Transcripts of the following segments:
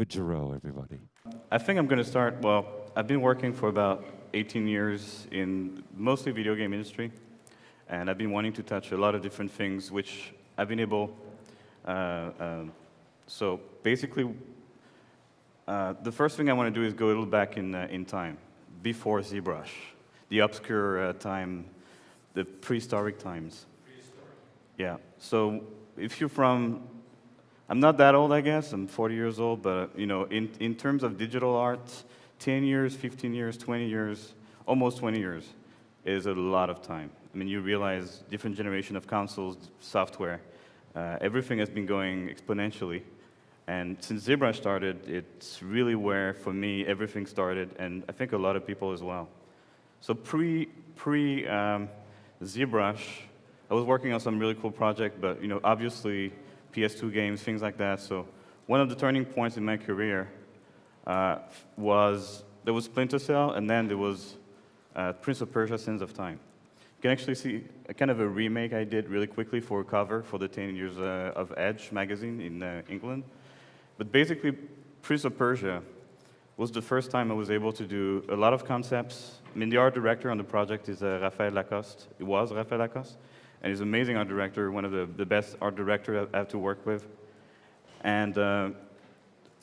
Giro, everybody. I think I'm going to start, well, I've been working for about 18 years in mostly video game industry, and I've been wanting to touch a lot of different things, which I've been able, so basically, the first thing I want to do is go a little back in time, before ZBrush, the obscure time, the prehistoric times. Yeah, so if you're from, I'm not that old, I guess, I'm 40 years old, but in terms of digital art, 10 years, 15 years, 20 years, almost 20 years is a lot of time. I mean, you realize different generation of consoles, software, everything has been going exponentially. And since ZBrush started, it's really where, for me, everything started, and I think a lot of people as well. So ZBrush, I was working on some really cool project, but obviously PS2 games, things like that. So one of the turning points in my career was there was Splinter Cell, and then there was Prince of Persia: Sands of Time. You can actually see a kind of a remake I did really quickly for a cover for the 10 years of Edge magazine in England. But basically, Prince of Persia was the first time I was able to do a lot of concepts. I mean, the art director on the project is Raphael Lacoste. It was Raphael Lacoste. And he's an amazing art director, one of the best art directors I have to work with. And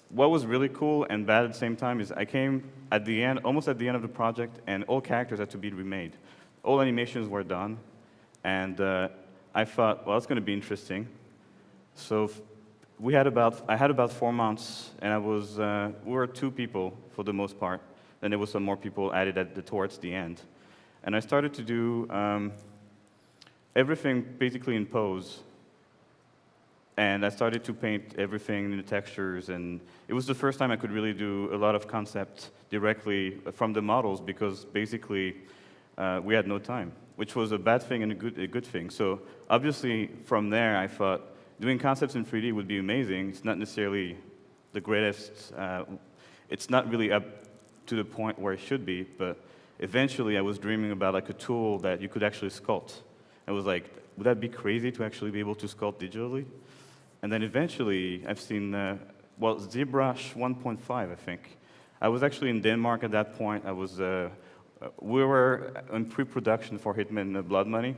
what was really cool and bad at the same time is I came at the end, almost at the end of the project, and all characters had to be remade. All animations were done. And I thought, well, it's going to be interesting. So I had about 4 months, and we were 2 people for the most part. Then there was some more people added towards the end. And I started to do everything basically in pose. And I started to paint everything in the textures, and it was the first time I could really do a lot of concept directly from the models, because basically we had no time, which was a bad thing and a good thing. So obviously from there I thought doing concepts in 3D would be amazing. It's not necessarily the greatest, it's not really up to the point where it should be, but eventually I was dreaming about like a tool that you could actually sculpt. I was like, would that be crazy to actually be able to sculpt digitally? And then eventually, I've seen, well, ZBrush 1.5, I think. I was actually in Denmark at that point. We were in pre-production for Hitman Blood Money.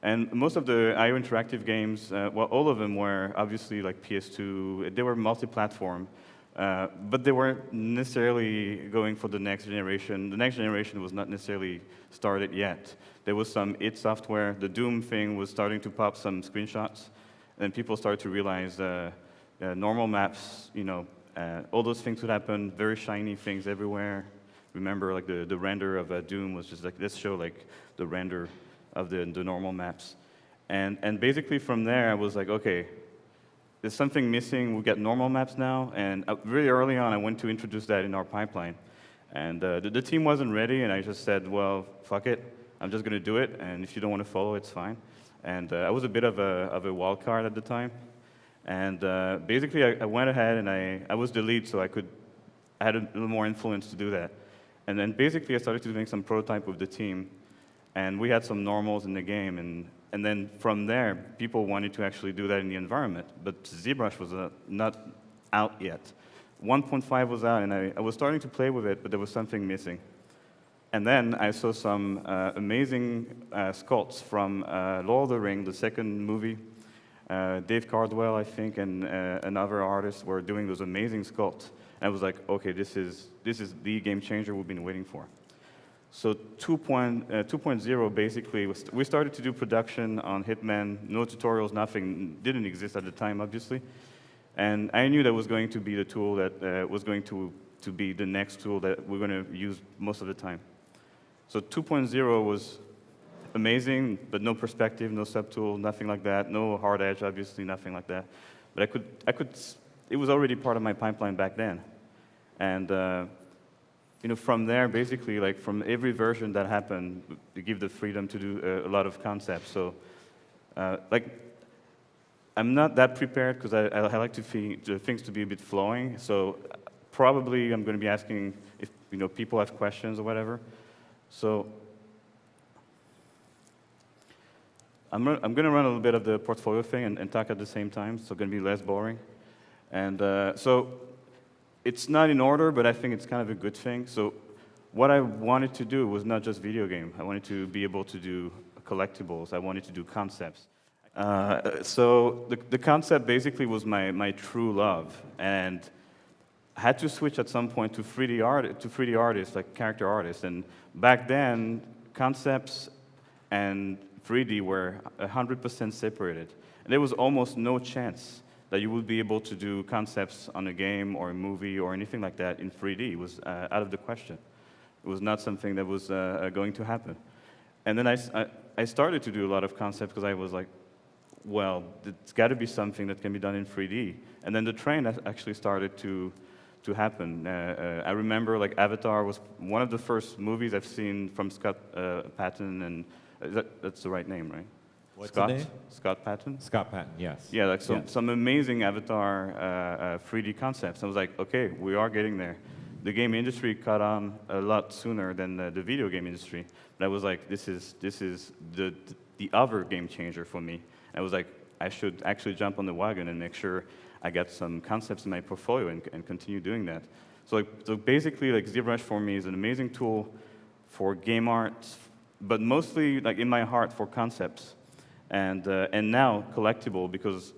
And most of the IO Interactive games, well, all of them were obviously like PS2. They were multi-platform. But they weren't necessarily going for the next generation. The next generation was not necessarily started yet. There was some id Software. The Doom thing was starting to pop some screenshots. And people started to realize normal maps, all those things would happen, very shiny things everywhere. Remember, like the render of Doom was just like, let's show like the render of the normal maps. And basically from there, I was like, okay, there's something missing. We got normal maps now, and really early on, I went to introduce that in our pipeline. And the team wasn't ready, and I just said, well, fuck it. I'm just going to do it, and if you don't want to follow, it's fine. And I was a bit of a wild card at the time. And basically, I went ahead, and I was the lead, so I had a little more influence to do that. And then basically, I started doing some prototype with the team, and we had some normals in the game, and then from there, people wanted to actually do that in the environment. But ZBrush was not out yet. 1.5 was out, and I was starting to play with it, but there was something missing. And then I saw some amazing sculpts from Lord of the Rings, the second movie. Dave Cardwell, I think, and another artist were doing those amazing sculpts. And I was like, okay, this is the game changer we've been waiting for. So 2.0 basically, we started to do production on Hitman, no tutorials, nothing, didn't exist at the time, obviously. And I knew that was going to be the tool that was going to be the next tool that we're going to use most of the time. So 2.0 was amazing, but no perspective, no subtool, nothing like that, no hard edge, obviously, nothing like that. But it was already part of my pipeline back then. And from there, basically, like from every version that happened, we give the freedom to do a lot of concepts. So, I'm not that prepared because I like things to be a bit flowing. So, probably I'm going to be asking if people have questions or whatever. So, I'm going to run a little bit of the portfolio thing and talk at the same time. So, it's going to be less boring. And so. it's not in order, but I think it's kind of a good thing. So what I wanted to do was not just video game. I wanted to be able to do collectibles. I wanted to do concepts. So the concept basically was my true love, and I had to switch at some point to 3D artists, like character artists. And back then, concepts and 3D were 100% separated. And there was almost no chance that you would be able to do concepts on a game or a movie or anything like that in 3D. It was out of the question. It was not something that was going to happen. And then I started to do a lot of concepts because I was like, well, it's got to be something that can be done in 3D. And then the trend actually started to happen. I remember like Avatar was one of the first movies I've seen from Scott Patton, and that's the right name, right? What's Scott, the name? Scott Patton? Scott Patton, yes. Yeah, like some amazing Avatar 3D concepts. I was like, okay, we are getting there. The game industry caught on a lot sooner than the video game industry. But I was like, this is the other game changer for me. I was like, I should actually jump on the wagon and make sure I got some concepts in my portfolio and continue doing that. So basically, like ZBrush for me is an amazing tool for game art, but mostly like in my heart for concepts, and now collectible, because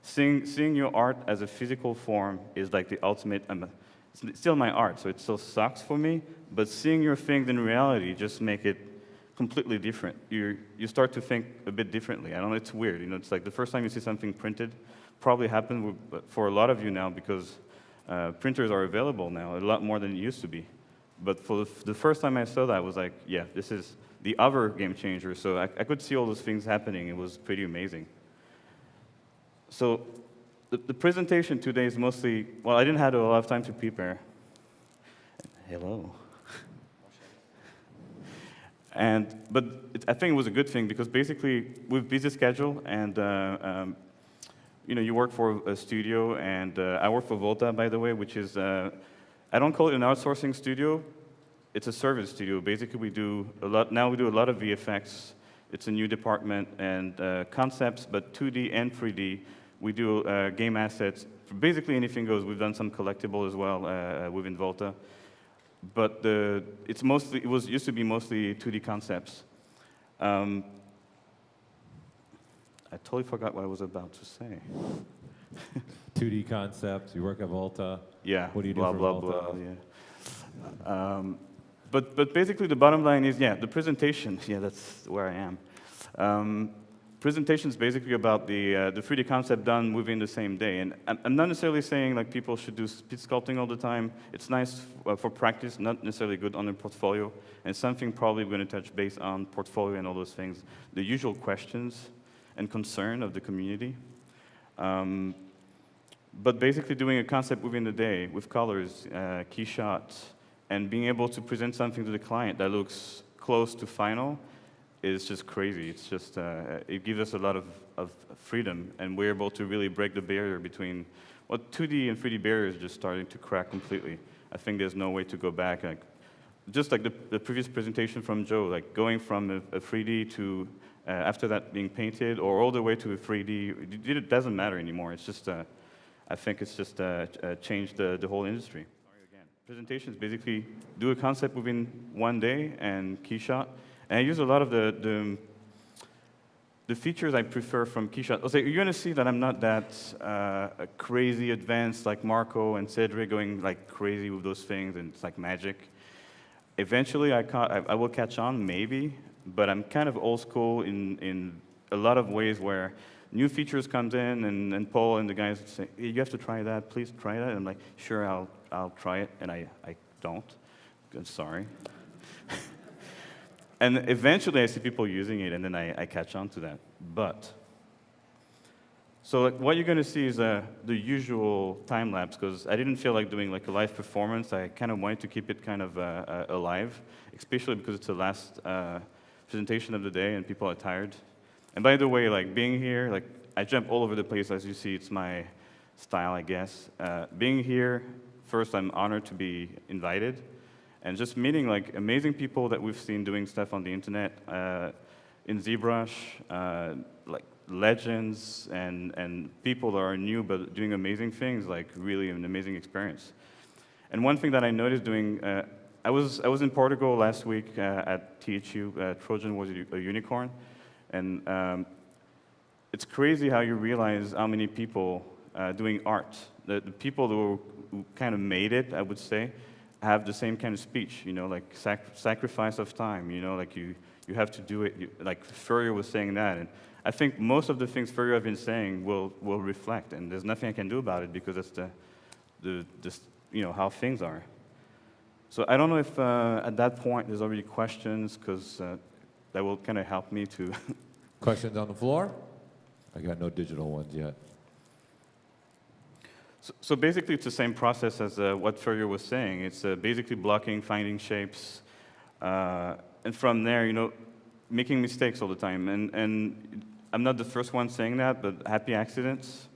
seeing your art as a physical form is like the ultimate. It's still my art, so it still sucks for me. But seeing your things in reality just make it completely different. You start to think a bit differently. I don't know, it's weird. It's like the first time you see something printed, probably happened for a lot of you now because printers are available now, a lot more than it used to be. But for the first time I saw that, I was like, yeah, this is the other game changer. So I could see all those things happening. It was pretty amazing. So the presentation today is mostly, well, I didn't have a lot of time to prepare. Hello. But I think it was a good thing because basically with busy schedule and you work for a studio, and I work for Volta, by the way, which is I don't call it an outsourcing studio. It's a service studio. Basically, we do a lot of VFX. It's a new department, and concepts, but 2D and 3D. We do game assets. Basically, anything goes. We've done some collectible as well within Volta. But it used to be mostly 2D concepts. I totally forgot what I was about to say. 2D concepts, you work at Volta. Yeah, what do you do blah, for blah, Volta? Blah, yeah. But basically the bottom line is, yeah, the presentation, yeah, that's where I am. Presentation is basically about the 3D concept done within the same day. And I'm not necessarily saying like people should do speed sculpting all the time. It's nice for practice, not necessarily good on a portfolio. And something probably we're going to touch base on portfolio and all those things. The usual questions and concern of the community. But basically doing a concept within the day with colors, key shots, and being able to present something to the client that looks close to final is just crazy. It's just, it gives us a lot of freedom, and we're able to really break the barrier between, well, 2D and 3D barriers just starting to crack completely. I think there's no way to go back. Just like the previous presentation from Joe, like going from a 3D to, after that being painted, or all the way to a 3D, it doesn't matter anymore. It's just, I think it's just changed the whole industry. Sorry again. Presentations basically do a concept within one day and key shot. And I use a lot of the features I prefer from Keyshot. Also, you're going to see that I'm not that crazy advanced like Marco and Cedric going like crazy with those things, and it's like magic. Eventually, I will catch on, maybe, but I'm kind of old school in a lot of ways where new features comes in, and Paul and the guys say, hey, you have to try that, please try that. And I'm like, sure, I'll try it, and I don't. I'm sorry. And eventually I see people using it, and then I catch on to that. But, so like, what you're going to see is the usual time lapse, because I didn't feel like doing like a live performance. I kind of wanted to keep it kind of alive, especially because it's the last presentation of the day and people are tired. And by the way, like being here, like I jump all over the place. As you see, it's my style, I guess. Being here, first, I'm honored to be invited. And just meeting like amazing people that we've seen doing stuff on the internet, in ZBrush, legends and people that are new but doing amazing things, like really an amazing experience. And one thing that I noticed doing, I was in Portugal last week at THU. Trojan was a unicorn, and it's crazy how you realize how many people doing art. The people who kind of made it, I would say, have the same kind of speech. You know, like sacrifice of time. You know, like you have to do it. Like Furrier was saying that, and I think most of the things Furrier have been saying will reflect, and there's nothing I can do about it because that's how things are. So I don't know if at that point there's already questions, because that will kind of help me to. Questions on the floor? I got no digital ones yet. So basically, it's the same process as what Furrier was saying. It's basically blocking, finding shapes, and from there, making mistakes all the time. And I'm not the first one saying that, but happy accidents.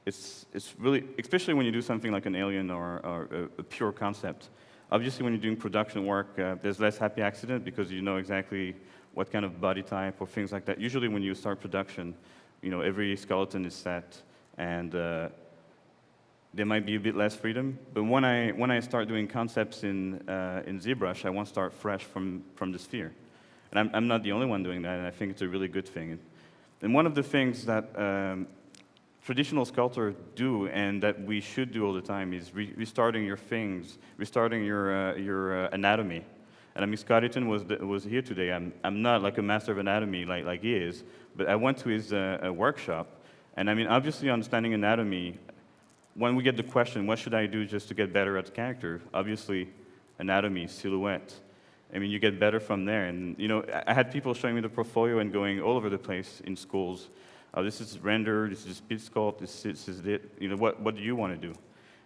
It's really, especially when you do something like an alien or a pure concept. Obviously, when you're doing production work, there's less happy accident because you know exactly what kind of body type or things like that. Usually, when you start production, every skeleton is set, and there might be a bit less freedom. But when I start doing concepts in ZBrush, I want to start fresh from the sphere. And I'm not the only one doing that, and I think it's a really good thing. And one of the things that traditional sculptors do, and that we should do all the time, is restarting your things, restarting your anatomy. And I mean, Scottyton was here today. I'm not like a master of anatomy like he is, but I went to his workshop, and I mean, obviously understanding anatomy, when we get the question, what should I do just to get better at the character? Obviously, anatomy, silhouette. I mean, you get better from there. And I had people showing me the portfolio and going all over the place in schools. This is render, this is speed sculpt, this is it. What do you want to do?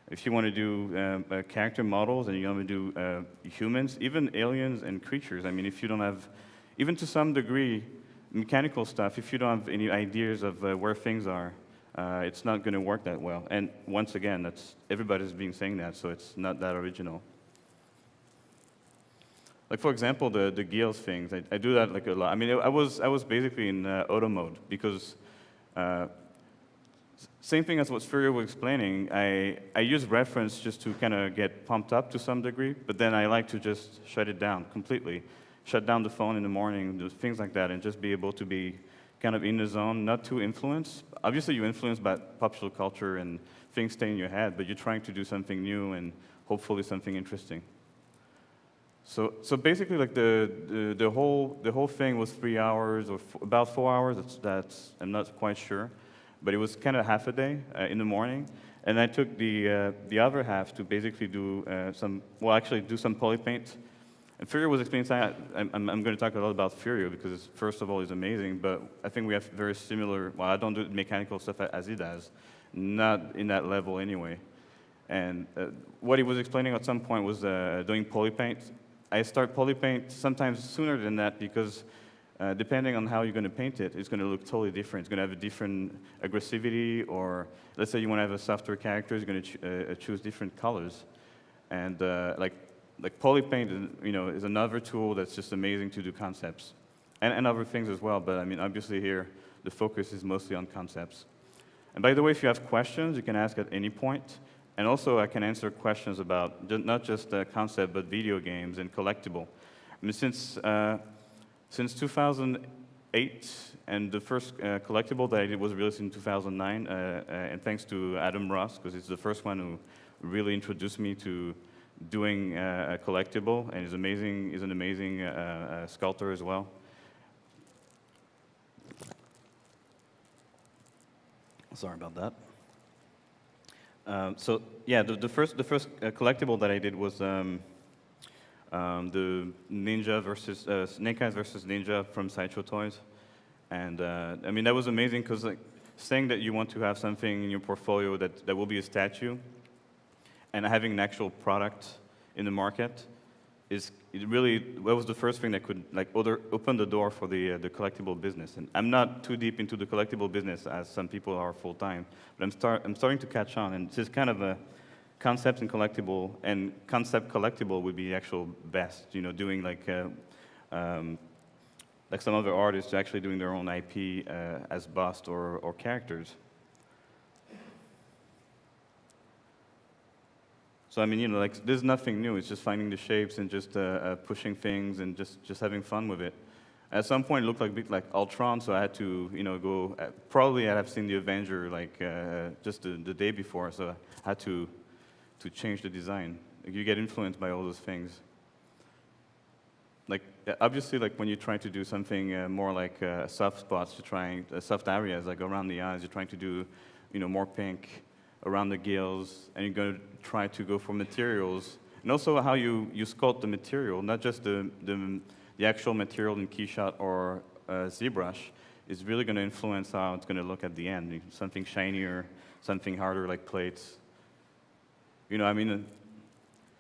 If you want to do character models and you want to do humans, even aliens and creatures, I mean, if you don't have, even to some degree, mechanical stuff, if you don't have any ideas of where things are, it's not going to work that well. And once again, everybody's been saying that, so it's not that original. Like, for example, the Gills things, I do that like a lot. I mean, I was basically in auto mode because same thing as what Furrier was explaining, I use reference just to kind of get pumped up to some degree, but then I like to just shut it down completely. Shut down the phone in the morning, do things like that, and just be able to be kind of in the zone, not too influenced. Obviously, you're influenced by popular culture and things stay in your head, but you're trying to do something new and hopefully something interesting. So basically, like the whole thing was 3 hours or about 4 hours. That's I'm not quite sure, but it was kind of half a day in the morning, and I took the other half to basically do do some poly paint. And Furrier was explaining something. I'm going to talk a lot about Furrier because first of all, he's amazing, but I think we have very similar. Well, I don't do mechanical stuff as he does, not in that level anyway. And what he was explaining at some point was doing poly paint. I start poly paint sometimes sooner than that because depending on how you're going to paint it, it's going to look totally different. It's going to have a different aggressivity, or let's say you want to have a softer character, you're going to choose different colors. And like poly paint, is another tool that's just amazing to do concepts and other things as well. But I mean, obviously here the focus is mostly on concepts. And by the way, if you have questions, you can ask at any point. And also, I can answer questions about not just the concept, but video games and collectible. I mean, since 2008, and the first collectible that I did was released in 2009, and thanks to Adam Ross, because he's the first one who really introduced me to doing a collectible, and he's amazing. He's an amazing sculptor as well. Sorry about that. So yeah, the first collectible that I did was the Ninja versus Snake Eyes versus Ninja from Sideshow Toys, and I mean that was amazing because like saying that you want to have something in your portfolio that will be a statue, and having an actual product in the market that was the first thing that could like open the door for the collectible business. And I'm not too deep into the collectible business as some people are full time, but I'm starting to catch on. And this is kind of a concept and collectible, and concept collectible would be the actual best. Doing like like some other artists actually doing their own IP as bust or characters. So I mean, you know, like there's nothing new. It's just finding the shapes and just pushing things and just having fun with it. At some point, it looked like a bit like Ultron, so I had to, you know, go. Probably I'd have seen the Avenger like just the day before, so I had to change the design. Like, you get influenced by all those things. Like obviously, like when you try to do something more like soft spots, you're trying soft areas like around the eyes. You're trying to do, you know, more pink around the gills, and you're going to try to go for materials, and also how you sculpt the material, not just the actual material in Keyshot or ZBrush, is really going to influence how it's going to look at the end. Something shinier, something harder like plates. You know, I mean,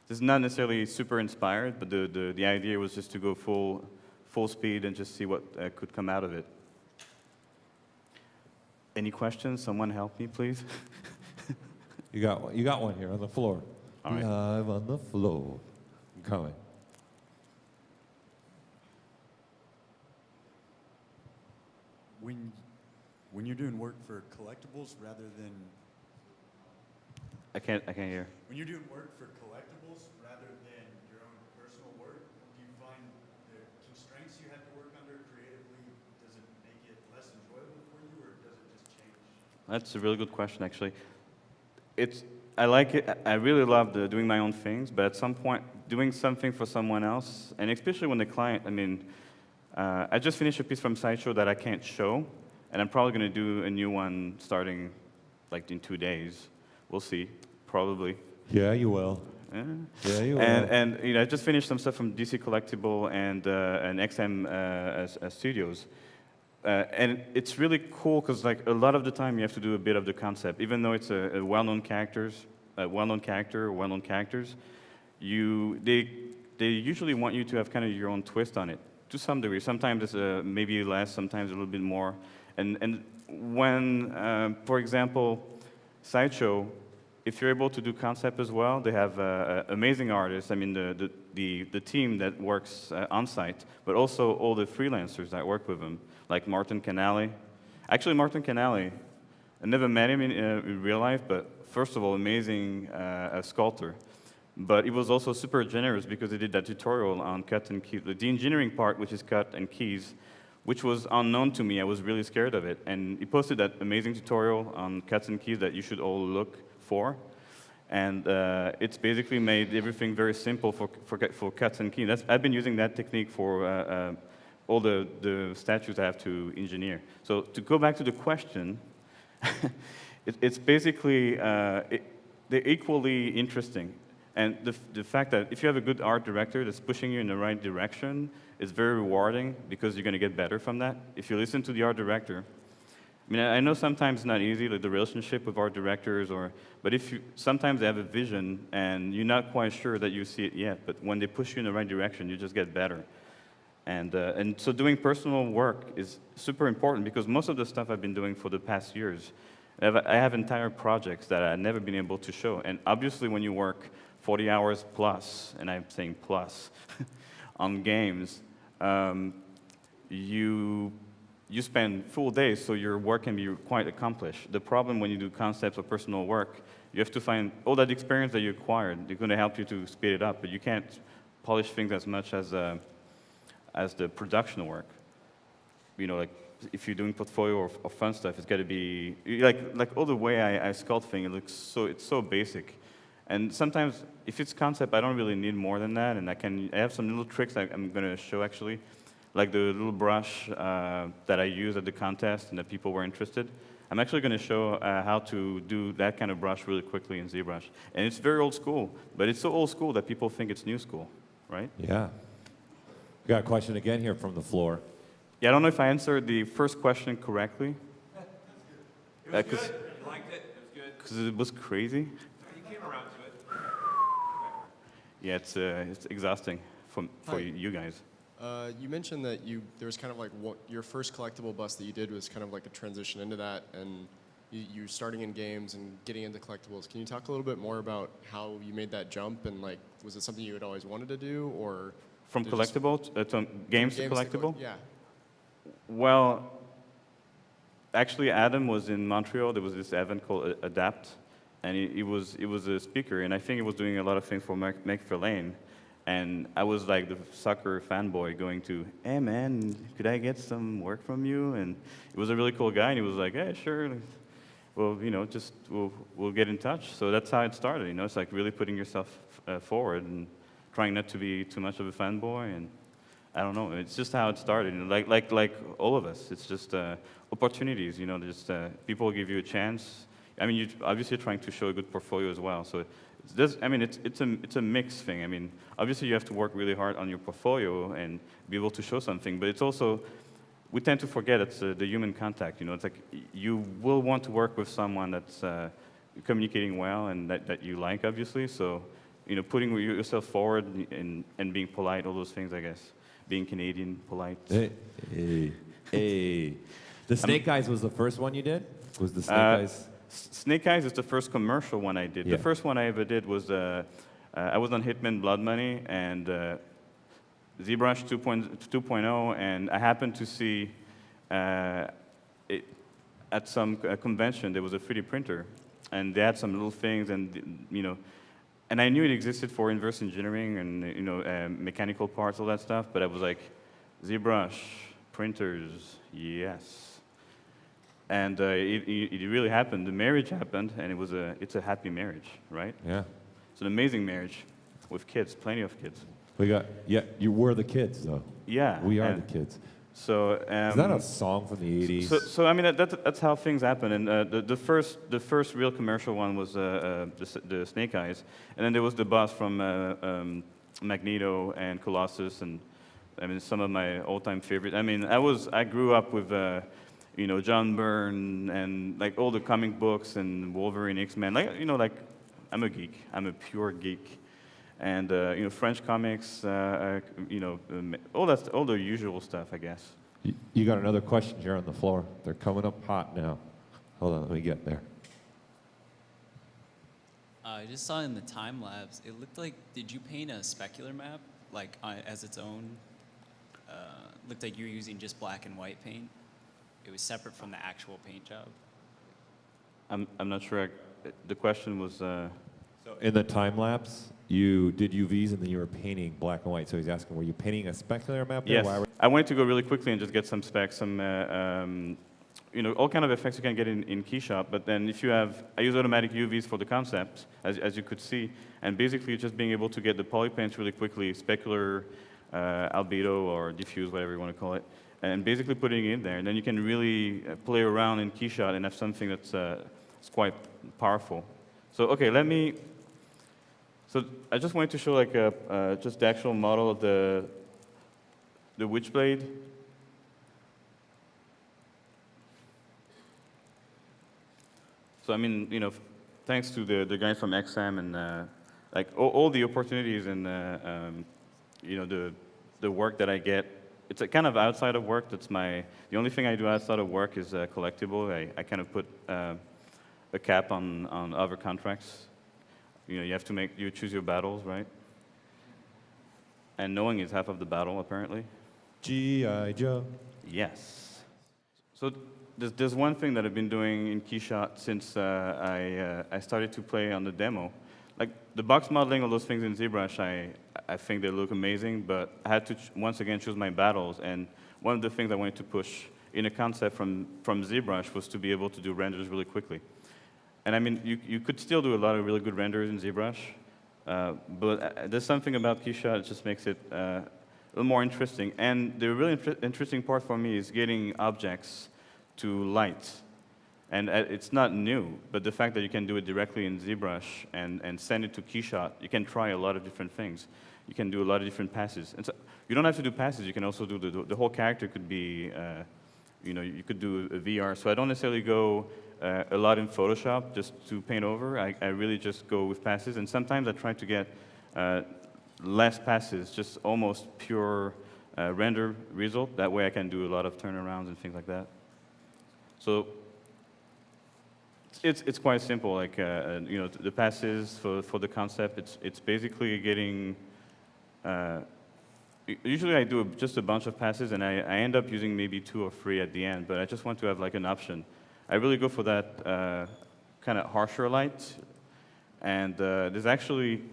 this is not necessarily super inspired, but the idea was just to go full speed and just see what could come out of it. Any questions? Someone help me, please. You got one here on the floor. All right. Live on the floor. Coming. When you're doing work for collectibles rather than I can't hear. when you're doing work for collectibles rather than your own personal work, do you find the constraints you have to work under creatively, does it make it less enjoyable for you, or does it just change? That's a really good question, actually. I like it. I really love doing my own things, but at some point, doing something for someone else, and especially when the client, I mean, I just finished a piece from Sideshow that I can't show, and I'm probably going to do a new one starting like in 2 days. We'll see, probably. Yeah, you will. Yeah. Yeah, you will. And you know, I just finished some stuff from DC Collectible and XM Studios. And it's really cool because like a lot of the time you have to do a bit of the concept, even though it's a well-known character, well-known characters. They usually want you to have kind of your own twist on it to some degree. Sometimes it's maybe less, sometimes a little bit more. And when, for example, Sideshow, if you're able to do concept as well, they have amazing artists. I mean, the team that works on site, but also all the freelancers that work with them, like Martin Canale. Actually, Martin Canale, I never met him in real life, but first of all, amazing sculptor. But he was also super generous because he did that tutorial on cut and keys, the engineering part, which is cut and keys, which was unknown to me. I was really scared of it. And he posted that amazing tutorial on cuts and keys that you should all look for. And it's basically made everything very simple for cuts and keys. I've been using that technique for all the statues I have to engineer. So to go back to the question, it's basically, they're equally interesting. And the fact that if you have a good art director that's pushing you in the right direction is very rewarding because you're going to get better from that. If you listen to the art director, I mean, I know sometimes it's not easy, like the relationship with art directors, but sometimes they have a vision and you're not quite sure that you see it yet, but when they push you in the right direction, you just get better. And so doing personal work is super important because most of the stuff I've been doing for the past years, I have entire projects that I've never been able to show. And obviously when you work 40 hours plus, and I'm saying plus, on games, you spend full days, so your work can be quite accomplished. The problem when you do concepts or personal work, you have to find all that experience that you acquired. They're going to help you to speed it up, but you can't polish things as much as the production work. You know, like if you're doing portfolio or fun stuff, it's got to be like all the way I sculpt things. It's so basic. And sometimes, if it's concept, I don't really need more than that, and I have some little tricks that I'm going to show, actually, like the little brush that I used at the contest and that people were interested. I'm actually going to show how to do that kind of brush really quickly in ZBrush. And it's very old school, but it's so old school that people think it's new school, right? Yeah. We got a question again here from the floor. Yeah, I don't know if I answered the first question correctly. It was good. You liked it. It was good. Because it was crazy. You came around to it. Yeah, it's exhausting for you guys. You mentioned that there was kind of like your first collectible bust that you did was kind of like a transition into that, and you starting in games and getting into collectibles. Can you talk a little bit more about how you made that jump, and like, was it something you had always wanted to do, or from collectible to games to collectible? Yeah. Well, actually, Adam was in Montreal. There was this event called Adapt, and he was a speaker, and I think he was doing a lot of things for McFarlane. And I was like the soccer fanboy going to, hey man, could I get some work from you? And he was a really cool guy, and he was like, hey, sure. Well, just we'll get in touch. So that's how it started. It's like really putting yourself forward and trying not to be too much of a fanboy. And I don't know. It's just how it started. Like all of us. It's just opportunities. Just people give you a chance. I mean, you're obviously trying to show a good portfolio as well. So it's a mixed thing. I mean, obviously you have to work really hard on your portfolio and be able to show something. But it's also, we tend to forget it's the human contact. It's like you will want to work with someone that's communicating well and that you like, obviously. So, putting yourself forward and being polite, all those things, I guess. Being Canadian, polite. Hey. The Snake Eyes was the first one you did? Was the Snake Eyes? Snake Eyes is the first commercial one I did. Yeah. The first one I ever did was, I was on Hitman Blood Money and ZBrush 2.0, and I happened to see it, at some convention there was a 3D printer, and they had some little things, and and I knew it existed for inverse engineering and mechanical parts, all that stuff, but I was like, ZBrush, printers, yes. And it really happened. The marriage happened, and it's a happy marriage, right? Yeah. It's an amazing marriage with kids, plenty of kids. You were the kids, though. Yeah. We are the kids. So is that a song from the 80s? So I mean, that's how things happen. And the first real commercial one was the Snake Eyes, and then there was the boss from Magneto and Colossus, and I mean some of my all-time favorites. I mean, I grew up with John Byrne and like all the comic books and Wolverine, X-Men. Like I'm a geek. I'm a pure geek. And French comics, all the usual stuff, I guess. You got another question here on the floor. They're coming up hot now. Hold on, let me get there. I just saw in the time lapse. It looked like, did you paint a specular map like as its own? Looked like you were using just black and white paint. It was separate from the actual paint job. I'm not sure. The question was. So in the time lapse, you did UVs and then you were painting black and white. So he's asking, were you painting a specular map there? Yes. I wanted to go really quickly and just get some specs, some all kind of effects you can get in Keyshot. But then if you have, I use automatic UVs for the concept, as you could see, and basically just being able to get the poly paints really quickly, specular, albedo or diffuse, whatever you want to call it, and basically putting it in there. And then you can really play around in Keyshot and have something that's it's quite powerful. So okay, so I just wanted to show like just the actual model of the Witchblade. So I mean, thanks to the guy from XM and like all the opportunities and the work that I get. It's a kind of outside of work. The only thing I do outside of work is collectible. I kind of put a cap on other contracts. You have to you choose your battles, right? And knowing is half of the battle, apparently. G.I. Joe. Yes. So there's one thing that I've been doing in Keyshot since I started to play on the demo. Like the box modeling, all those things in ZBrush, I think they look amazing, but I had to once again choose my battles. And one of the things I wanted to push in a concept from ZBrush was to be able to do renders really quickly. And I mean, you could still do a lot of really good renders in ZBrush, but there's something about Keyshot that just makes it a little more interesting. And the really interesting part for me is getting objects to light. And it's not new, but the fact that you can do it directly in ZBrush and send it to Keyshot, you can try a lot of different things. You can do a lot of different passes. And so you don't have to do passes. You can also do the whole character could be, you could do a VR. So I don't necessarily go a lot in Photoshop just to paint over. I really just go with passes. And sometimes I try to get less passes, just almost pure render result. That way I can do a lot of turnarounds and things like that. So it's quite simple. Like the passes for the concept. It's basically getting Usually I do just a bunch of passes, and I end up using maybe 2 or 3 at the end, but I just want to have like an option. I really go for that kind of harsher light, and there's actually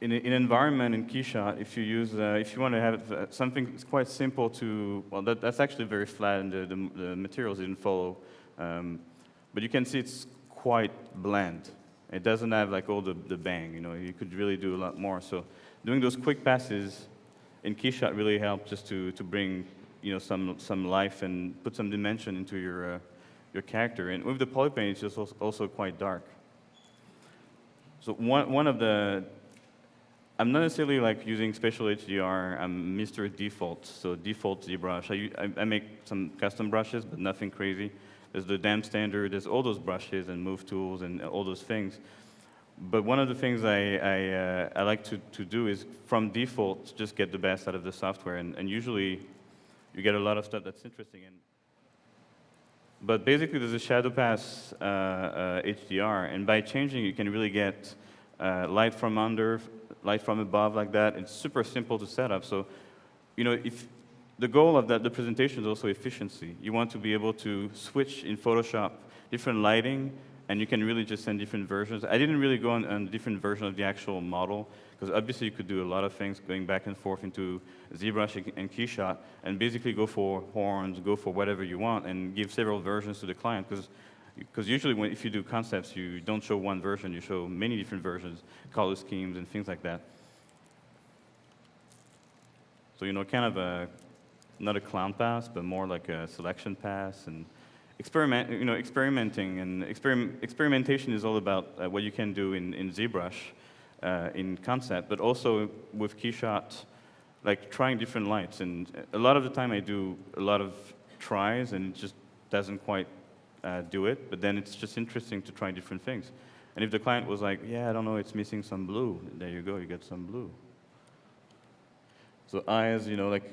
in an environment in Keyshot, if you want to have something quite simple to, well, that's actually very flat, and the materials didn't follow, but you can see it's quite bland. It doesn't have like all the bang, you know. You could really do a lot more. So doing those quick passes in Keyshot really helped just to bring, you know, some life and put some dimension into your character. And with the polypaint, it's just also quite dark. So one of the, I'm not necessarily like using spatial HDR. I'm Mr. Default, so default ZBrush. I make some custom brushes, but nothing crazy. There's the damn standard, there's all those brushes and move tools and all those things. But one of the things I like to do is, from default, just get the best out of the software. And usually, you get a lot of stuff that's interesting. But basically, there's a shadow pass HDR. And by changing, you can really get light from under, light from above, like that. It's super simple to set up. So, you know, if the goal of the presentation is also efficiency. You want to be able to switch in Photoshop different lighting, and you can really just send different versions. I didn't really go on different version of the actual model, because obviously you could do a lot of things going back and forth into ZBrush and Keyshot, and basically go for horns, go for whatever you want, and give several versions to the client, because usually if you do concepts, you don't show one version, you show many different versions, color schemes, and things like that. So, you know, kind of not a clown pass, but more like a selection pass, and experimenting, and experimentation is all about what you can do in ZBrush, in concept, but also with Keyshot, like trying different lights. And a lot of the time I do a lot of tries, and it just doesn't quite do it, but then it's just interesting to try different things. And if the client was like, yeah, I don't know, it's missing some blue, there you go, you get some blue. So eyes, you know, like,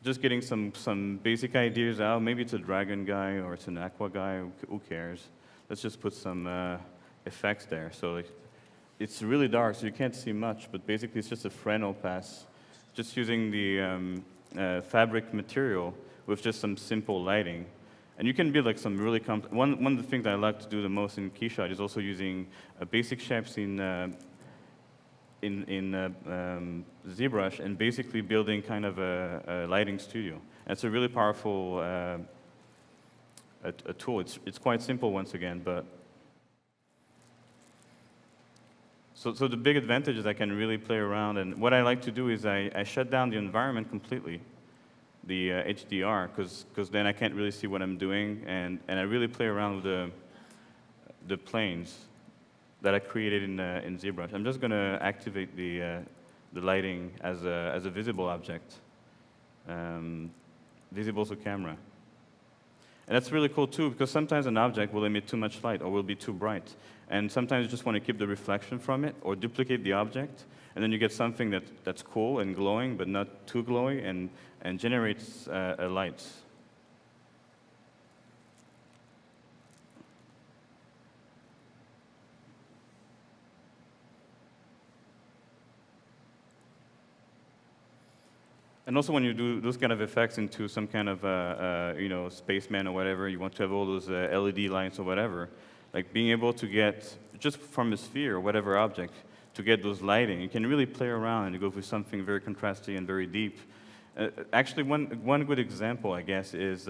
just getting some basic ideas out. Maybe it's a dragon guy or it's an aqua guy. Who cares? Let's just put some effects there. So like, it's really dark, so you can't see much. But basically, it's just a Fresnel pass, just using the fabric material with just some simple lighting. And you can build like some really one of the things I like to do the most in Keyshot is also using basic shapes in ZBrush, and basically building kind of a lighting studio. And it's a really powerful a tool. It's quite simple once again, but so the big advantage is I can really play around. And what I like to do is I shut down the environment completely, the HDR, because then I can't really see what I'm doing, and I really play around with the planes that I created in ZBrush. I'm just going to activate the lighting as a visible object, visible to camera. And that's really cool too, because sometimes an object will emit too much light or will be too bright. And sometimes you just want to keep the reflection from it or duplicate the object, and then you get something that's cool and glowing, but not too glowy, and generates a light. And also, when you do those kind of effects into some kind of, spaceman or whatever, you want to have all those LED lights or whatever, like being able to get, just from a sphere or whatever object, to get those lighting, you can really play around and go for something very contrasty and very deep. Actually, one good example, I guess, is,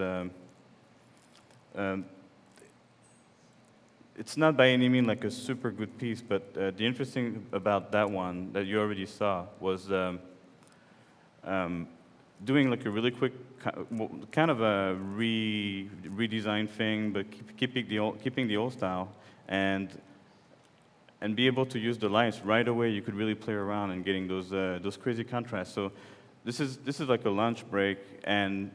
it's not by any means like a super good piece, but the interesting about that one that you already saw was doing like a really quick kind of a redesign thing, but keeping the old style, and be able to use the lights right away. You could really play around and getting those crazy contrasts. So this is like a lunch break, and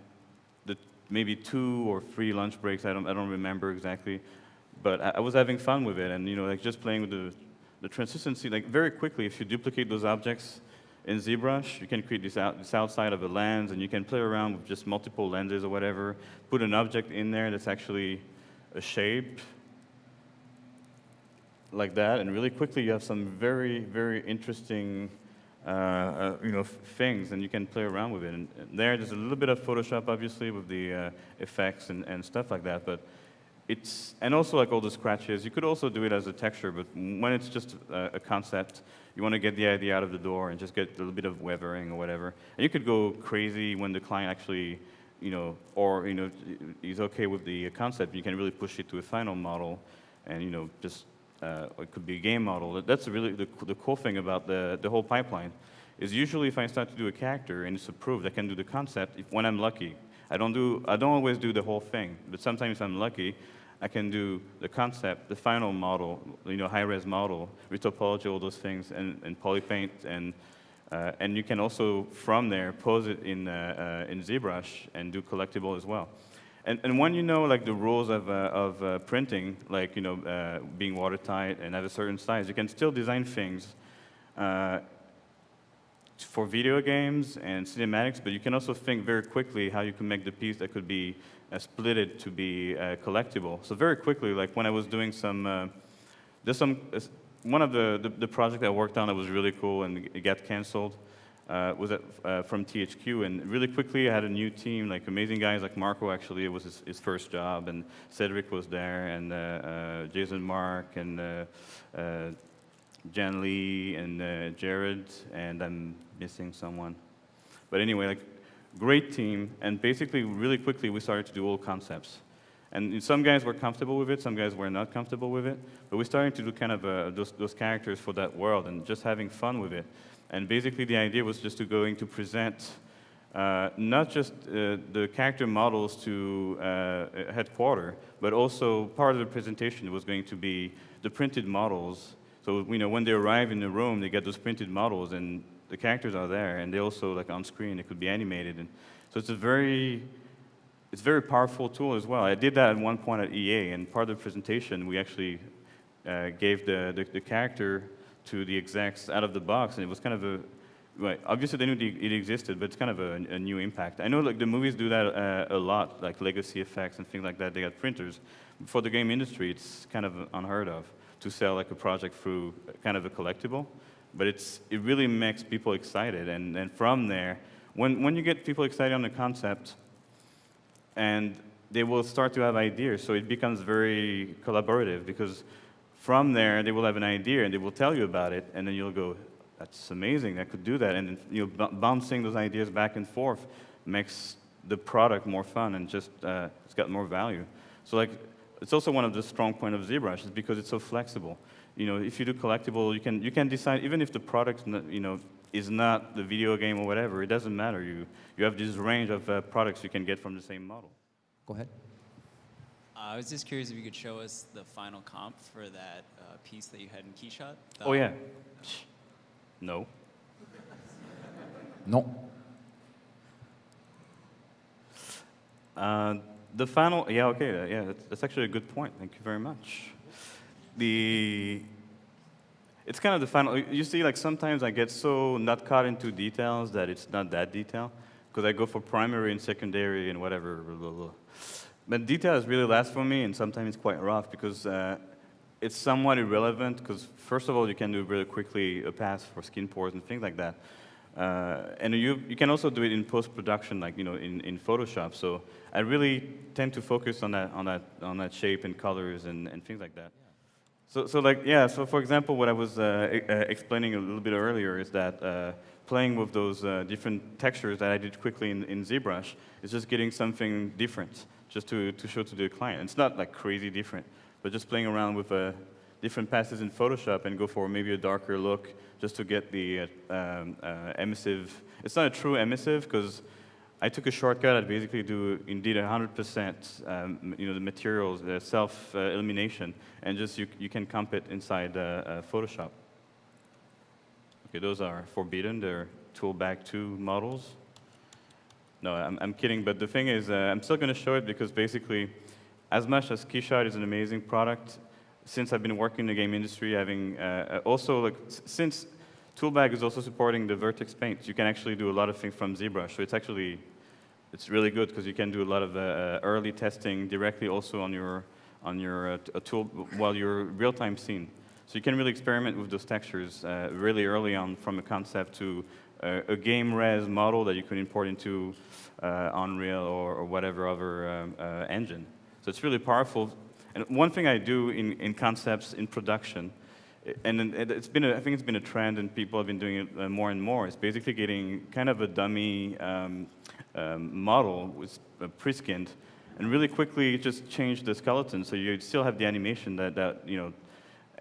maybe 2 or 3 lunch breaks. I don't remember exactly, but I was having fun with it, and like just playing with the translucency. Like very quickly, if you duplicate those objects in ZBrush, you can create this outside of a lens, and you can play around with just multiple lenses or whatever. Put an object in there that's actually a shape, like that, and really quickly you have some very, very interesting things, and you can play around with it. And there's a little bit of Photoshop, obviously, with the effects and stuff like that, but and also like all the scratches. You could also do it as a texture, but when it's just a concept, you want to get the idea out of the door and just get a little bit of weathering or whatever. And you could go crazy when the client actually, is okay with the concept. You can really push it to a final model, and it could be a game model. That's really the cool thing about the whole pipeline. Is usually if I start to do a character and it's approved, I can do the concept when I'm lucky. I don't always do the whole thing, but sometimes if I'm lucky, I can do the concept, the final model, high-res model, with topology, all those things, and polypaint, and you can also from there pose it in ZBrush and do collectible as well. And when you know like the rules of printing, like being watertight and have a certain size, you can still design things for video games and cinematics, but you can also think very quickly how you can make the piece that could be splitted to be collectible. So very quickly, like when I was doing one of the project I worked on that was really cool and it got canceled was from THQ, and really quickly I had a new team, like amazing guys like Marco, actually, it was his first job, and Cedric was there, and Jason Mark, and Jan Lee, and Jared, and I'm missing someone. But anyway, like, great team, and basically really quickly we started to do all concepts. And some guys were comfortable with it, some guys were not comfortable with it, but we started to do kind of those characters for that world and just having fun with it. And basically the idea was just to present not just the character models to headquarters, but also part of the presentation was going to be the printed models. So when they arrive in the room, they get those printed models, and the characters are there, and they also like on screen. It could be animated, and so it's a very powerful tool as well. I did that at one point at EA, and part of the presentation we actually gave the character to the execs out of the box, and it was kind of obviously they knew it existed, but it's kind of a new impact. I know like the movies do that a lot, like legacy effects and things like that. They got printers. For the game industry, it's kind of unheard of to sell like a project through kind of a collectible, but it really makes people excited, and from there, when you get people excited on the concept, and they will start to have ideas, so it becomes very collaborative, because from there they will have an idea and they will tell you about it, and then you'll go, that's amazing, I could do that, and bouncing those ideas back and forth makes the product more fun, and just it's got more value. So like, it's also one of the strong points of ZBrush is because it's so flexible. If you do collectible, you can decide, even if the product is not the video game or whatever, it doesn't matter. You have this range of products you can get from the same model. Go ahead. I was just curious if you could show us the final comp for that piece that you had in Keyshot. Oh yeah. No. Non. The final, yeah, okay, yeah, that's actually a good point. Thank you very much. It's kind of the final. You see, like sometimes I get so not caught into details that it's not that detail, because I go for primary and secondary and whatever. Blah, blah, blah. But details really last for me, and sometimes it's quite rough because it's somewhat irrelevant. Because first of all, you can do really quickly a pass for skin pores and things like that. And you can also do it in post-production, like in Photoshop. So I really tend to focus on that shape and colors and things like that. So for example, what I was explaining a little bit earlier is that playing with those different textures that I did quickly in ZBrush is just getting something different, just to show to the client. It's not like crazy different, but just playing around with different passes in Photoshop and go for maybe a darker look, just to get the emissive. It's not a true emissive, because I took a shortcut. I basically do indeed 100%, the materials, the self-elimination, and just you can comp it inside Photoshop. Okay, those are forbidden. They're Toolbag 2 models. No, I'm kidding, but the thing is, I'm still going to show it because basically, as much as Keyshot is an amazing product, since I've been working in the game industry, having also, like, since Toolbag is also supporting the vertex paint, you can actually do a lot of things from ZBrush. So it's really good because you can do a lot of early testing directly also on your tool while you're real-time scene. So you can really experiment with those textures really early on from a concept to a game res model that you could import into Unreal or whatever other engine. So it's really powerful. And one thing I do in concepts in production, and it's been I think it's been a trend and people have been doing it more and more, is basically getting kind of a dummy model with pre-skinned and really quickly just change the skeleton so you still have the animation that you know,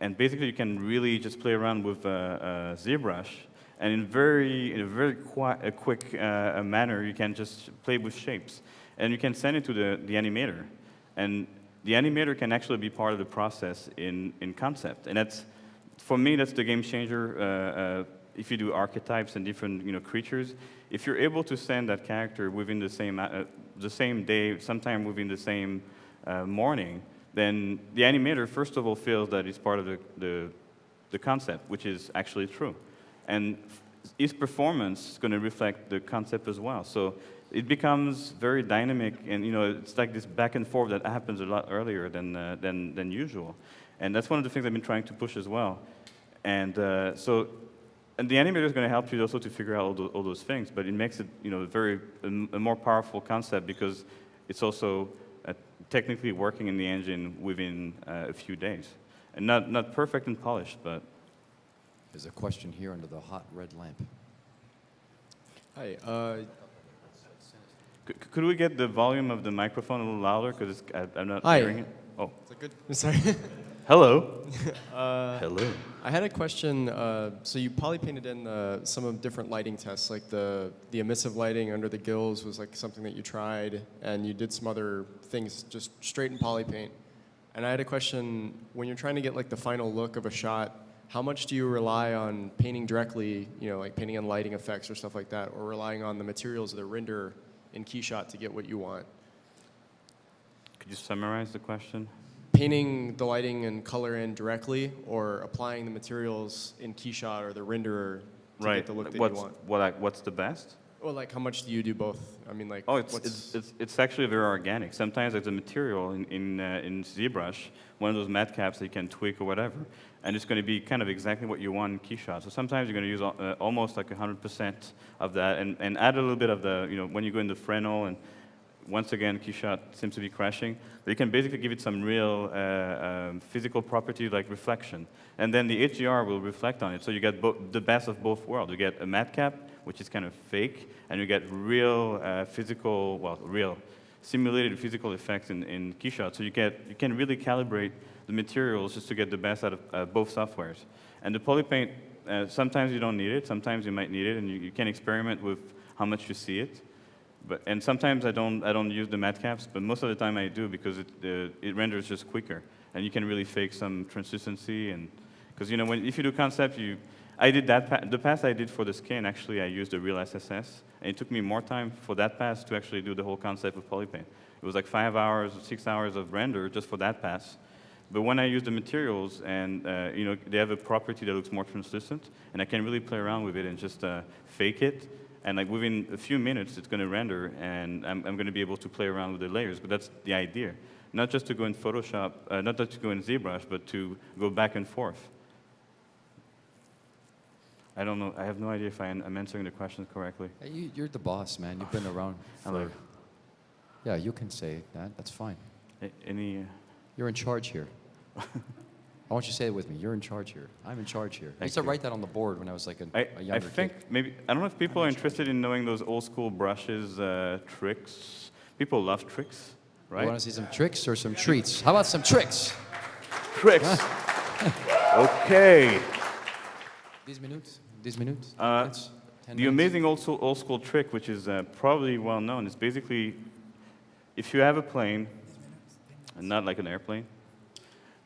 and basically you can really just play around with ZBrush, and in a very quick manner you can just play with shapes, and you can send it to the animator, and the animator can actually be part of the process in concept, and that's, for me, that's the game changer. If you do archetypes and different creatures, if you're able to send that character within the same day, sometime within the same morning, then the animator first of all feels that it's part of the concept, which is actually true, and his performance is going to reflect the concept as well. So it becomes very dynamic, and it's like this back and forth that happens a lot earlier than usual, and that's one of the things I've been trying to push as well. And and the animator is going to help you also to figure out all those things, but it makes it a more powerful concept because it's also technically working in the engine within a few days, and not perfect and polished, but. There's a question here under the hot red lamp. Hi. Could we get the volume of the microphone a little louder? Because I'm not Hi. hearing it. Oh. Is that good? Sorry. Hello. Hello. I had a question. So you poly painted in some of different lighting tests, like the emissive lighting under the gills was like something that you tried, and you did some other things just straight in poly paint. And I had a question: when you're trying to get like the final look of a shot, how much do you rely on painting directly, like painting on lighting effects or stuff like that, or relying on the materials of the render in Keyshot to get what you want? Could you summarize the question? Painting the lighting and color in directly, or applying the materials in Keyshot or the renderer to get the look that you want? What's the best? Well, like how much do you do both? I mean, like. Oh, it's actually very organic. Sometimes there's a material in ZBrush, one of those matte caps that you can tweak or whatever, and it's going to be kind of exactly what you want in Keyshot. So sometimes you're going to use almost like 100% of that, and add a little bit of the when you go into Fresnel, and once again Keyshot seems to be crashing, but you can basically give it some real physical property like reflection, and then the HDR will reflect on it. So you get the best of both worlds. You get a matte cap, which is kind of fake, and you get real real simulated physical effects in Keyshot. So you can really calibrate the materials just to get the best out of both softwares. And the polypaint, sometimes you don't need it, sometimes you might need it, and you can experiment with how much you see it. And sometimes I don't use the matte caps, but most of the time I do because it renders just quicker, and you can really fake some translucency. And because if you do concept, I did that. The pass I did for the skin, actually, I used a real SSS, and it took me more time for that pass to actually do the whole concept with polypaint. It was like 5 hours, 6 hours of render just for that pass. But when I use the materials, and they have a property that looks more translucent, and I can really play around with it and just fake it, and like within a few minutes, it's going to render, and I'm going to be able to play around with the layers. But that's the idea, not just to go in Photoshop, not just to go in ZBrush, but to go back and forth. I don't know. I have no idea if I'm answering the questions correctly. Hey, you're the boss, man. You've been around for... Yeah, you can say that. That's fine. Any... You're in charge here. I want you to say it with me. You're in charge here. I'm in charge here. I used to write that on the board when I was like a younger kid. I don't know if people are interested in knowing those old school brushes, tricks. People love tricks, right? You want to see some tricks or some treats? How about some tricks? Tricks. Okay. These minutes? The amazing old school trick, which is probably well known, is basically if you have a plane, and not like an airplane,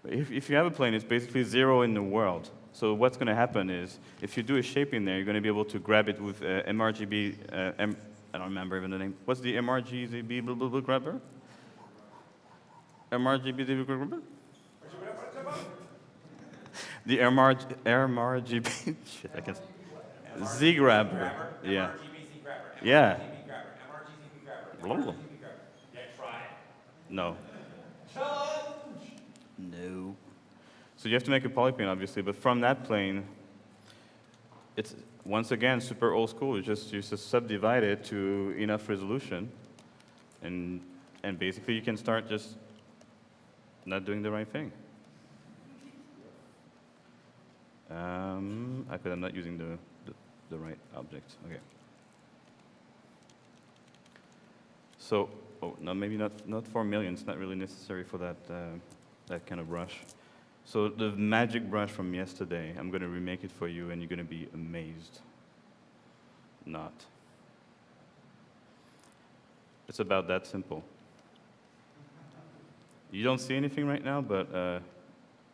but if you have a plane, it's basically zero in the world. So what's going to happen is if you do a shape in there, you're going to be able to grab it with MRGB. I don't remember even the name. What's the MRGB grabber? MRGB grabber? The MRGB, shit, I guess. Z grabber. Yeah. Yeah. No. No. So you have to make a polyplane, obviously, but from that plane, it's, once again, super old school. You just subdivide it to enough resolution, and basically you can start just not doing the right thing. I'm not using the right object. Okay. So, no, maybe not 4 million. It's not really necessary for that kind of brush. So the magic brush from yesterday, I'm going to remake it for you, and you're going to be amazed. Not. It's about that simple. You don't see anything right now, but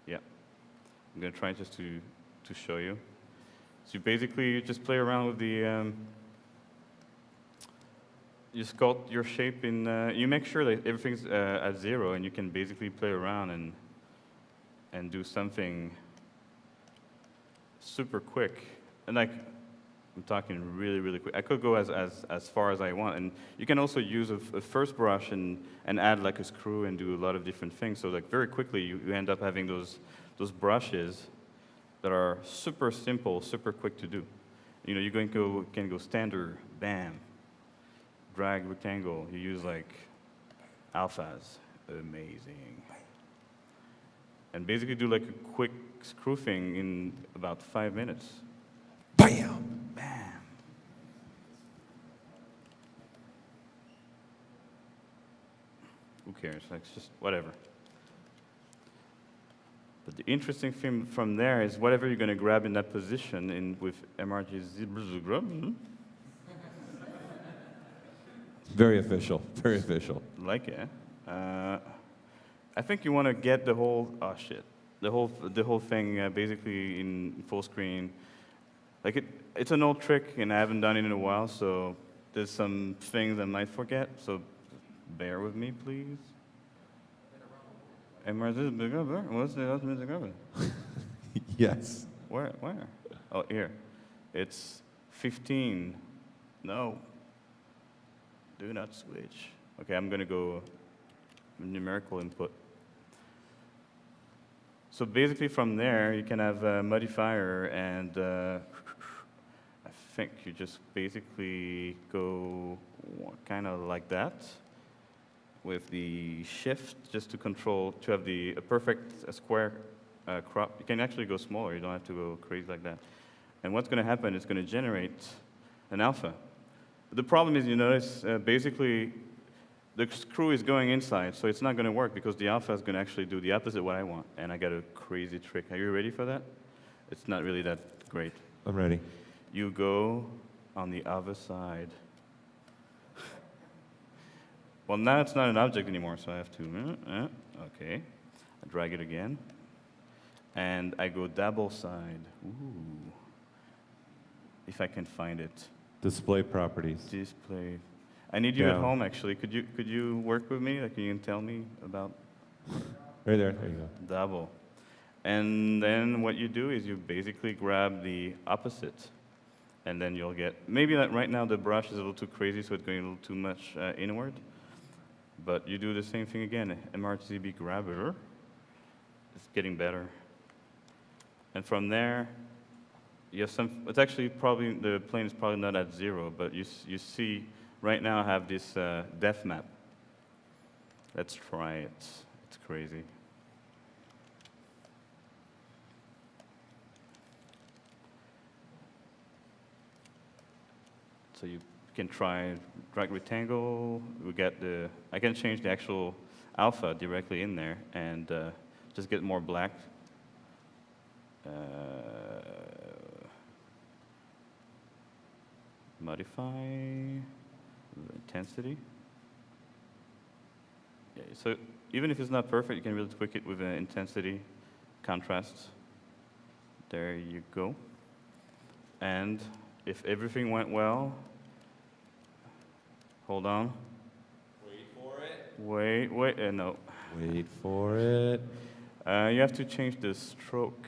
yeah. I'm going to try just to show you. So you basically just play around with the, you sculpt your shape in, you make sure that everything's at 0, and you can basically play around and do something super quick. And like, I'm talking really, really quick. I could go as far as I want. And you can also use a first brush and add like a screw and do a lot of different things. So like very quickly, you end up having those brushes that are super simple, super quick to do. You know, you can go standard, bam, drag rectangle. You use like alphas, amazing. And basically do like a quick screw thing in about 5 minutes. Bam! Bam. Who cares? Like, it's just whatever. But the interesting thing from there is whatever you're going to grab in that position with MRG ZBrush. Very official. Very official. Like it. I think you want to get the whole, oh shit, the whole thing basically in full screen. Like it's an old trick, and I haven't done it in a while, so there's some things I might forget, so bear with me, please. What's the ultimate cover? Yes. Where? Oh, here. It's 15. No. Do not switch. Okay, I'm going to go numerical input. So basically from there, you can have a modifier, and I think you just basically go kind of like that with the shift just to control, to have a perfect square crop. You can actually go smaller. You don't have to go crazy like that. And what's going to happen is going to generate an alpha. The problem is, you notice, basically, the screw is going inside, so it's not going to work because the alpha is going to actually do the opposite of what I want. And I got a crazy trick. Are you ready for that? It's not really that great. I'm ready. You go on the other side. Well, now it's not an object anymore, so I have to, okay. I drag it again. And I go double side. Ooh. If I can find it. Display properties. Display. I need you at home, actually. Could you work with me? Like, you can tell me about? Right there. There you go. Double. And then what you do is you basically grab the opposite. And then you'll get, maybe like right now the brush is a little too crazy, so it's going a little too much inward. But you do the same thing again. MRGB grabber. It's getting better. And from there, you have some, it's actually probably, the plane is probably not at 0, but you see, right now I have this depth map. Let's try it. It's crazy. So you can try drag rectangle. We get I can change the actual alpha directly in there and just get more black. Modify intensity. Yeah, so even if it's not perfect, you can really tweak it with intensity, contrast. There you go. And if everything went well, hold on. Wait for it. Wait, no. Wait for it. You have to change the stroke,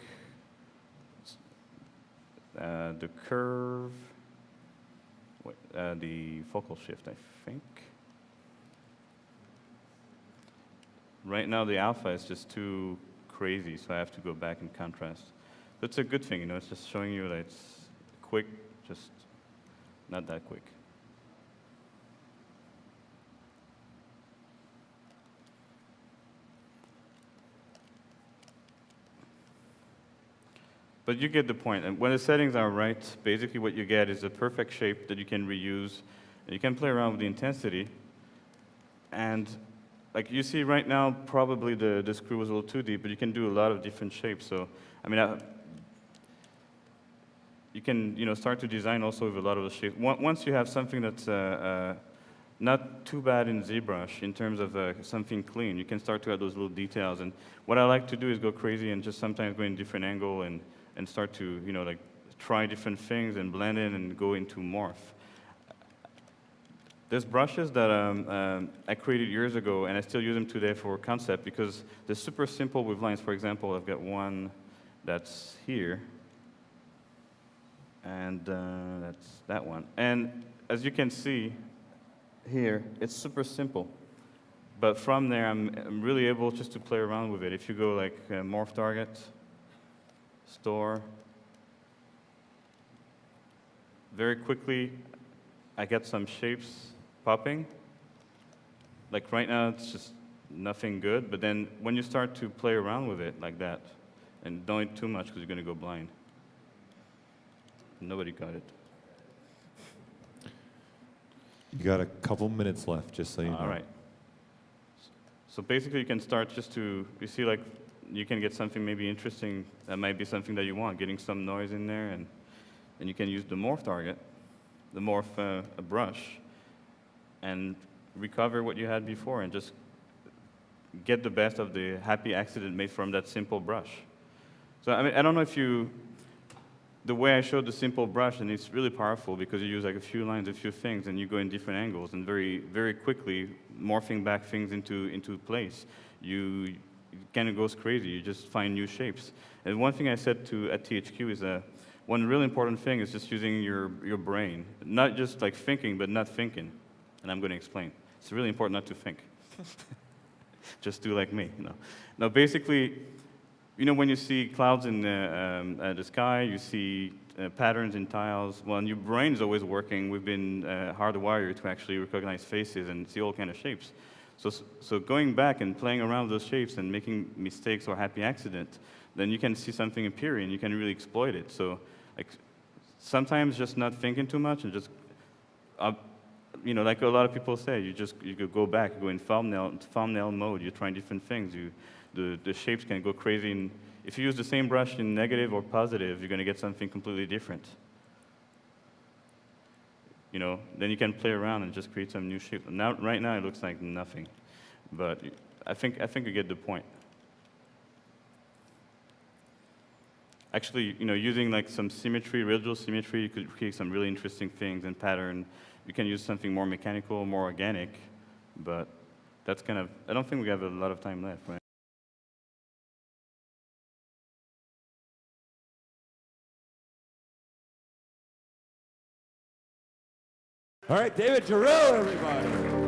the curve, the focal shift, I think. Right now the alpha is just too crazy, so I have to go back and contrast. So it's a good thing, you know, it's just showing you that it's quick, just not that quick. But you get the point. And when the settings are right, basically what you get is a perfect shape that you can reuse. And you can play around with the intensity. And like you see right now, probably the screw was a little too deep, but you can do a lot of different shapes. So, I mean, you can, you know, start to design also with a lot of the shapes. Once you have something that's not too bad in ZBrush in terms of something clean, you can start to add those little details. And what I like to do is go crazy and just sometimes go in a different angle and start to, you know, like try different things and blend in and go into morph. There's brushes that I created years ago, and I still use them today for concept because they're super simple with lines. For example, I've got one that's here, and that's that one. And as you can see here, it's super simple. But from there, I'm really able just to play around with it. If you go like morph target, store, very quickly, I get some shapes popping. Like right now, it's just nothing good, but then when you start to play around with it like that, and don't eat too much because you're going to go blind. Nobody got it. You got a couple minutes left, just so you know. All right. So basically, you can start just to, you see like, you can get something maybe interesting that might be something that you want, getting some noise in there, and you can use the morph target, the morph a brush, and recover what you had before and just get the best of the happy accident made from that simple brush. So I mean, I don't know if the way I showed the simple brush, and it's really powerful because you use like a few lines, a few things, and you go in different angles, and very, very quickly morphing back things into place. You kind of goes crazy. You just find new shapes. And one thing I said at THQ is one really important thing is just using your brain, not just like thinking, but not thinking. And I'm going to explain. It's really important not to think. Just do like me. You know. Now, basically, you know, when you see clouds in the sky, you see patterns in tiles. Well, your brain is always working. We've been hardwired to actually recognize faces and see all kinds of shapes. So going back and playing around with those shapes and making mistakes or happy accident, then you can see something appear and you can really exploit it. So like sometimes just not thinking too much and just, you know, like a lot of people say, you could go back, go in thumbnail mode, you're trying different things. The shapes can go crazy. And if you use the same brush in negative or positive, you're going to get something completely different. You know, then you can play around and just create some new shape. Now, right now, it looks like nothing, but I think you get the point. Actually, you know, using like some symmetry, residual symmetry, you could create some really interesting things and pattern. You can use something more mechanical, more organic, but that's kind of, I don't think we have a lot of time left, right? All right, David Giroux, everybody.